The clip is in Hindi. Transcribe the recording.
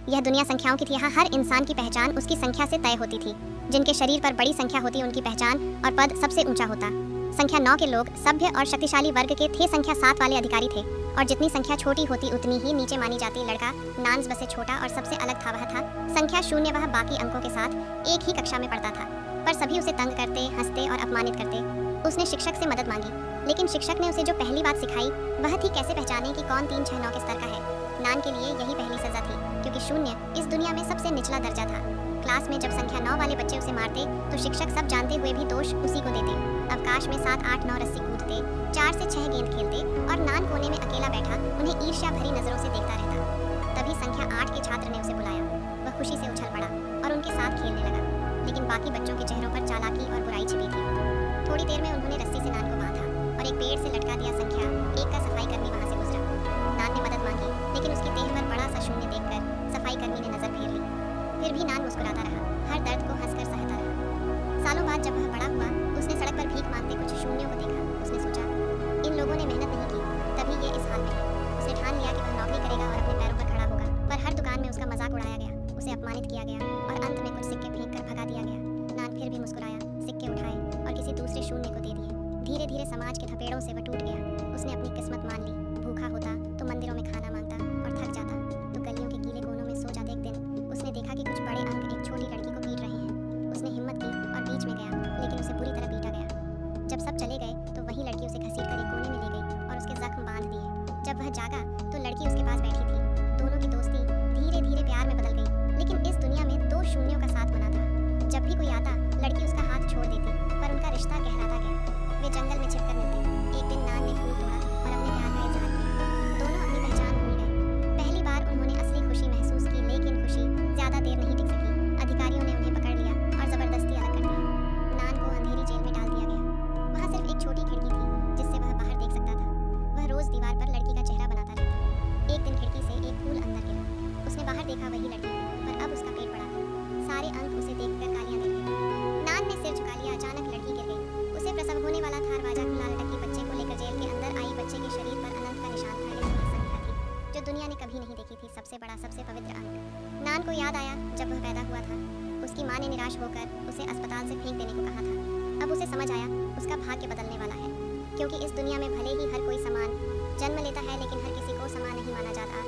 यह दुनिया संख्याओं की थी। यहाँ हर इंसान की पहचान उसकी संख्या से तय होती थी। जिनके शरीर पर बड़ी संख्या होती उनकी पहचान और पद सबसे ऊंचा होता। संख्या 9 के लोग सभ्य और शक्तिशाली वर्ग के थे। संख्या 7 वाले अधिकारी थे और जितनी संख्या छोटी होती उतनी ही नीचे मानी जाती। लड़का नान्स बसे छोटा और सबसे अलग था। वह था संख्या 0। वह बाकी अंकों के साथ एक ही कक्षा में पढ़ता था, पर सभी उसे तंग करते, हंसते और अपमानित करते। उसने शिक्षक से मदद मांगी, लेकिन शिक्षक ने उसे जो पहली बात सिखाई वह थी कैसे पहचाने कि कौन 3, 6, 9 के स्तर का है। नान के लिए यही पहली सजा थी, क्योंकि 0 इस दुनिया में सबसे निचला दर्जा था। क्लास में जब संख्या 9 वाले बच्चे उसे मारते तो शिक्षक सब जानते हुए भी दोष उसी को देते। अवकाश में 7, 8, 9 रस्सी कूदते, 4 से 6 गेंद खेलते और नान कोने में अकेला बैठा उन्हें ईर्ष्या भरी नजरों से देखता रहता। तभी संख्या 8 के छात्र ने उसे बुलाया। वह खुशी से उछल पड़ा और उनके साथ खेलने लगा, लेकिन बाकी बच्चों के चेहरों पर चालाकी और बुराई छिपी थी। थोड़ी देर में उन्होंने रस्सी से नान को बांधा और एक पेड़ से लटका दिया। संख्या 1 का सफाई कर्मी वहां से गुजरा। नान ने मदद मांगी, लेकिन उसकी देह पर बड़ा सा 0 देखकर सफाई कर्मी ने नजर फेर ली। फिर भी नान मुस्कुराता रहा, हर दर्द को हंसकर सहता रहा। सालों बाद जब वह बड़ा हुआ, उसने सड़क पर भीख मांगते कुछ शून्यों को देखा। उसने सोचा, इन लोगों ने मेहनत नहीं की, तभी ये इस हाल में है। उसने ठान लिया कि वह नौकरी करेगा और अपने पैरों पर खड़ा होगा। पर हर दुकान में उसका मजाक उड़ाया गया, उसे अपमानित किया गया और अंत में कुछ सिक्के फेंक कर भगा दिया गया। नान फिर भी मुस्कुराया, सिक्के उठाए और किसी दूसरे 0 को दे दिए। धीरे धीरे समाज के थपेड़ों से वह टूट गया। उसने अपनी किस्मत मान ली। भूखा होता तो मंदिरों में खाना मांगता और थक जाता तो गलियों के गीले कोनों में सो जाता। एक दिन उसने देखा कि कुछ बड़े अंक एक छोटी लड़की को पीट रहे हैं। उसने हिम्मत की और बीच में गया, लेकिन उसे बुरी तरह पीटा गया। जब सब चले गए तो वही लड़की उसे घसीटकर एक कोने में ले गई और उसके जख्म बांध दिए। जब वह जागा तो लड़की उसके पास बैठी थी। दोनों की दोस्ती धीरे धीरे प्यार में बदल गई। लेकिन इस दुनिया में 2 शून्यों का साथ बना था। जब भी कोई आता, लड़की उसका हाथ छोड़ देती, पर उनका रिश्ता गहराता गया। वे जंगल में छिपकर मिलते। एक दिन नान ने फूल तोड़ा और अपने प्यार का इजहार किया। दोनों अपनी पहचान भूल गए। पहली बार उन्होंने असली खुशी महसूस की, लेकिन खुशी ज्यादा देर नहीं टिक सकी। अधिकारियों ने उन्हें पकड़ लिया और जबरदस्ती अलग कर दिया। नान को अंधेरी जेल में डाल दिया गया। वहाँ सिर्फ एक छोटी खिड़की थी जिससे वह बाहर देख सकता था। वह रोज दीवार पर लड़की का चेहरा बनाता रहता। एक दिन खिड़की से एक फूल अंदर गिरा। उसने बाहर देखा वही लड़की, पर अब उसका पेट बड़ा था। सारे अंक उसे देखकर गालियां दे रहे। नान ने सिर झुका लिया। अचानक लड़की गिर गई। उसे प्रसव होने वाला था। दरवाजा खुला। लड़की बच्चे को लेकर जेल के अंदर आई। बच्चे के शरीर पर अनंत का निशान था। यह वही संख्या थी जो दुनिया ने कभी नहीं देखी थी। सबसे बड़ा, सबसे पवित्र अंक। नान को याद आया जब वह पैदा हुआ था, उसकी माँ ने निराश होकर उसे अस्पताल से फेंक देने को कहा था। अब उसे समझ आया उसका भाग्य बदलने वाला है, क्योंकि इस दुनिया में भले ही हर कोई समान जन्म लेता है, लेकिन हर किसी को समान नहीं माना जाता।